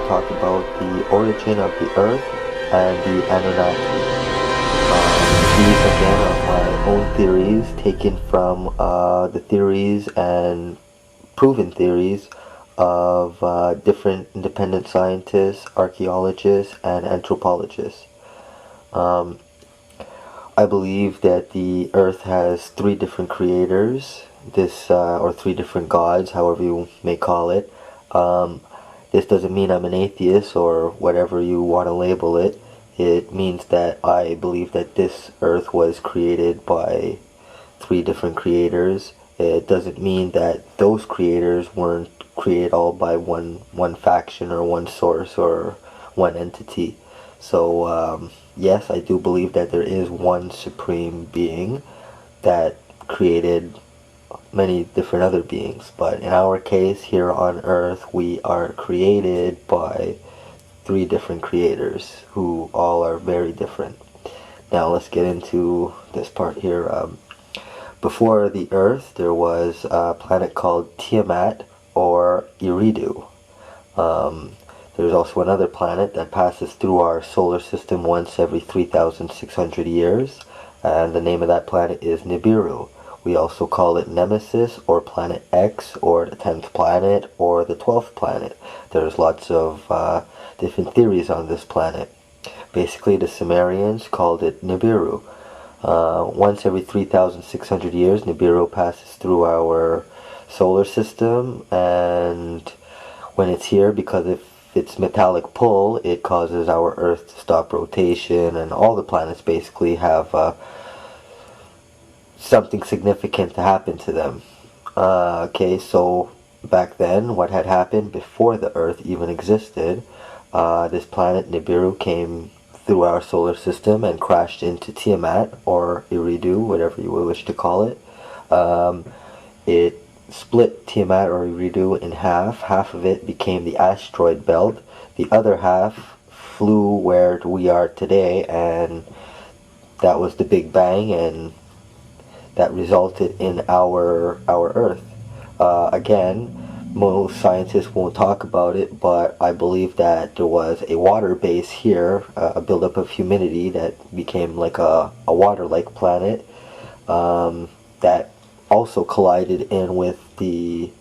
talk about the origin of the Earth and the Anunnaki. These again are my own theories taken from the theories and proven theories of different independent scientists, archaeologists, and anthropologists. Um, I believe that the Earth has three different creators, or three different gods, however you may call it. Um, this doesn't mean I'm an atheist or whatever you want to label it. It means that I believe that this Earth was created by three different creators. It doesn't mean that those creators weren't created all by one faction or one source or one entity. So yes, I do believe that there is one supreme being that created many different other beings. But in our case, here on Earth, we are created by three different creators who all are very different. Now let's get into this part here. Before the Earth, there was a planet called Tiamat or Eridu. Um, there's also another planet that passes through our solar system once every 3,600 years, and the name of that planet is Nibiru. We also call it Nemesis or Planet X or the 10th planet or the 12th planet. There's lots of different theories on this planet. Basically, the Sumerians called it Nibiru. Once every 3,600 years, Nibiru passes through our solar system, and when it's here, because of its metallic pull, it causes our Earth to stop rotation, and all the planets basically have something significant to happen to them. Okay, so back then, what had happened before the Earth even existed, this planet Nibiru came through our solar system and crashed into Tiamat or Eridu, whatever you wish to call it. It split Tiamat or Eridu in half. Half of it became the asteroid belt. The other half flew where we are today, and that was the Big Bang, and that resulted in our Earth. Again, most scientists won't talk about it, but I believe that there was a water base here, a buildup of humidity that became like a water-like planet that also collided in with the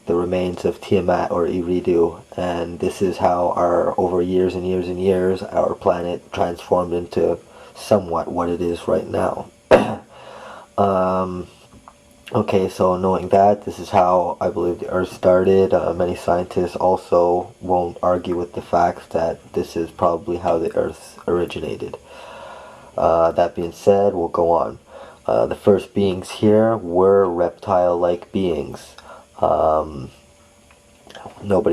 remains of Tiamat or Eridu, and this is how over years and years and years our planet transformed into somewhat what it is right now. Okay, so knowing that, this is how I believe the Earth started. Many scientists also won't argue with the facts that this is probably how the Earth originated. That being said, we'll go on. The first beings here were reptile-like beings. Nobody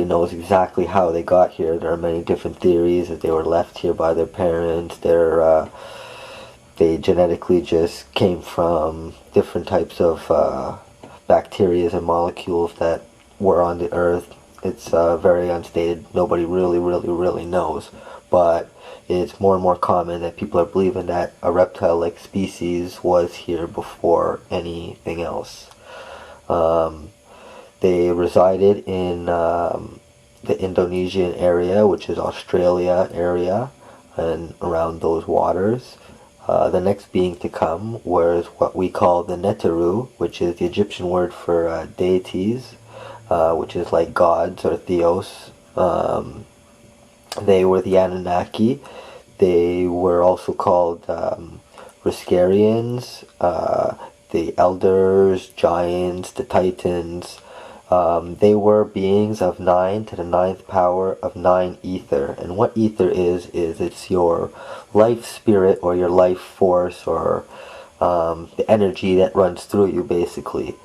knows exactly how they got here. There are many different theories that they were left here by their parents. They genetically just came from different types of bacteria and molecules that were on the Earth. It's very unstated. Nobody really knows. But it's more and more common that people are believing that a reptile-like species was here before anything else. They resided in the Indonesian area, which is Australia area, and around those waters. The next being to come was what we call the Neteru, which is the Egyptian word for deities, which is like gods or theos. They were the Anunnaki. They were also called Riskarians, the elders, giants, the titans. They were beings of 9 to the ninth power of 9 ether. And what ether is it's your life spirit or your life force or the energy that runs through you, basically.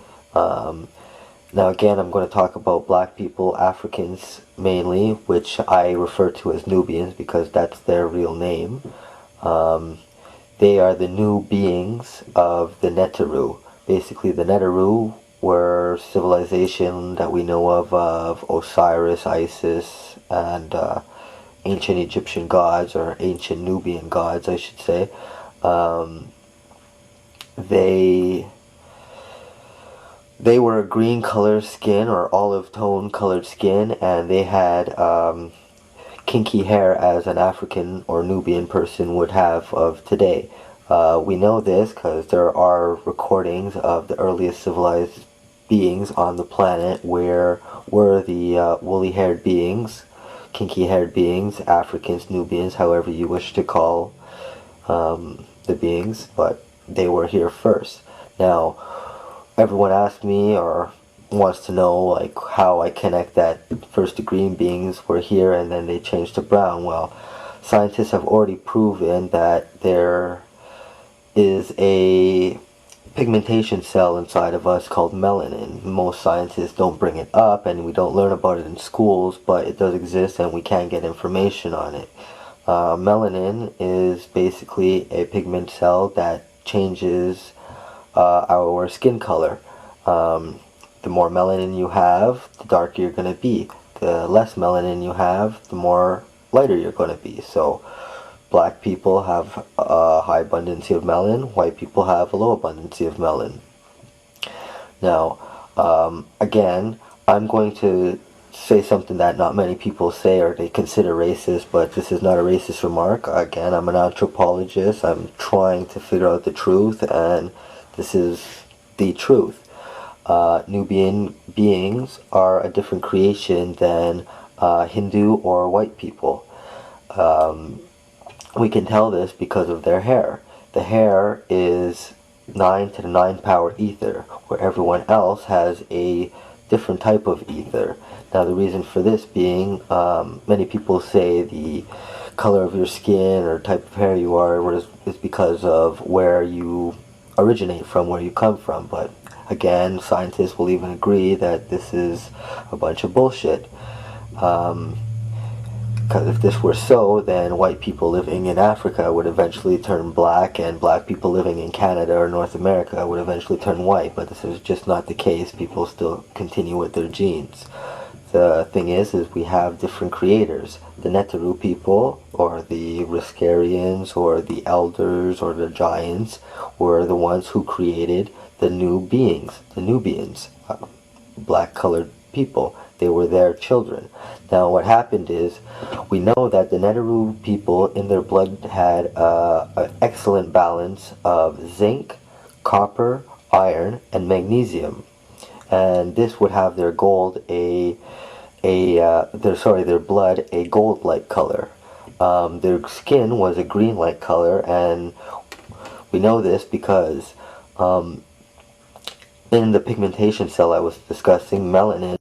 Now again, I'm going to talk about black people, Africans mainly, which I refer to as Nubians because that's their real name. They are the new beings of the Neteru. Basically, the Neteru were civilization that we know of Osiris, Isis, and ancient Egyptian gods, or ancient Nubian gods, I should say. They they were a green colored skin or olive tone colored skin, and they had kinky hair as an African or Nubian person would have of today. We know this because there are recordings of the earliest civilized beings on the planet where were the woolly-haired beings, kinky-haired beings, Africans, Nubians, however you wish to call the beings, but they were here first. Now, everyone asks me or wants to know like how I connect that first the green beings were here and then they changed to brown. Well, scientists have already proven that there is a pigmentation cell inside of us called melanin. Most scientists don't bring it up and we don't learn about it in schools, but it does exist and we can get information on it. Melanin is basically a pigment cell that changes our skin color. The more melanin you have, the darker you're going to be. The less melanin you have, the more lighter you're going to be. So black people have a high abundance of melanin, white people have a low abundance of melanin. Now, again, I'm going to say something that not many people say or they consider racist, but this is not a racist remark. Again, I'm an anthropologist. I'm trying to figure out the truth, and this is the truth. Nubian beings are a different creation than Hindu or white people. We can tell this because of their hair. The hair is 9 to the 9 power ether, where everyone else has a different type of ether. Now the reason for this being, many people say the color of your skin or type of hair you are is because of where you originate from, where you come from. But again, scientists will even agree that this is a bunch of bullshit. Because if this were so, then white people living in Africa would eventually turn black, and black people living in Canada or North America would eventually turn white. But this is just not the case. People still continue with their genes. The thing is we have different creators. The Neteru people, or the Riskarians, or the Elders, or the Giants, were the ones who created the new beings, the Nubians, black-colored people. They were their children. Now what happened is, we know that the Neteru people in their blood had an excellent balance of zinc, copper, iron, and magnesium. And this would have their gold their blood a gold-like color. Their skin was a green-like color, and we know this because in the pigmentation cell I was discussing, melanin,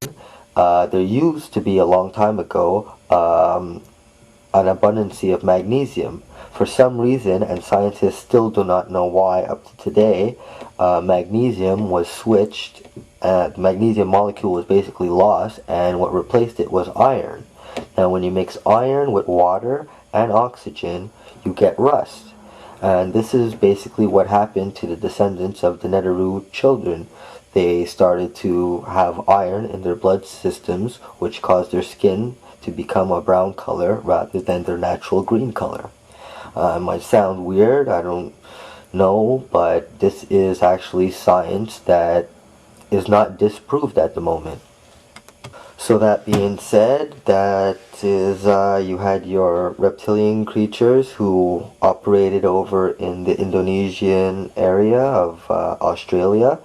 there used to be a long time ago an abundance of magnesium. For some reason, and scientists still do not know why up to today, magnesium was switched. The magnesium molecule was basically lost, and what replaced it was iron. Now when you mix iron with water and oxygen, you get rust. And this is basically what happened to the descendants of the Neteru children. They started to have iron in their blood systems, which caused their skin to become a brown color rather than their natural green color. It might sound weird, I don't know, but this is actually science that is not disproved at the moment. So that being said, that is, you had your reptilian creatures who operated over in the Indonesian area of Australia,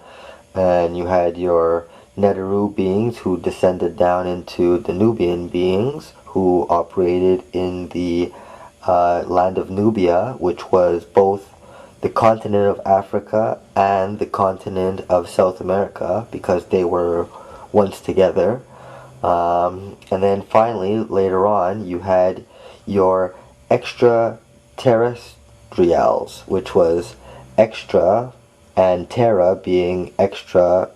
and you had your Neteru beings who descended down into the Nubian beings who operated in the land of Nubia, which was both the continent of Africa and the continent of South America, because they were once together. And then finally, later on, you had your extraterrestrials, which was extra and terra being extra,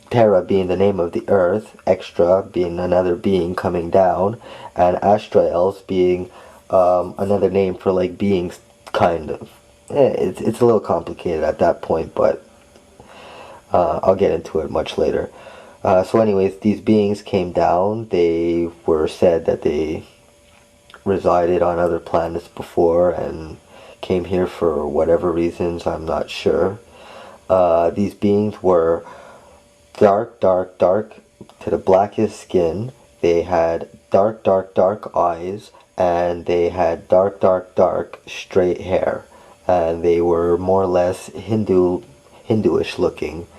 terra being the name of the earth, extra being another being coming down, and astrals being another name for like beings, kind of. It's a little complicated at that point, but I'll get into it much later. So anyways, these beings came down. They were said that they resided on other planets before and came here for whatever reasons, I'm not sure. These beings were dark, dark, dark to the blackest skin. They had dark, dark, dark eyes, and they had dark, dark, dark straight hair. And they were more or less Hinduish looking.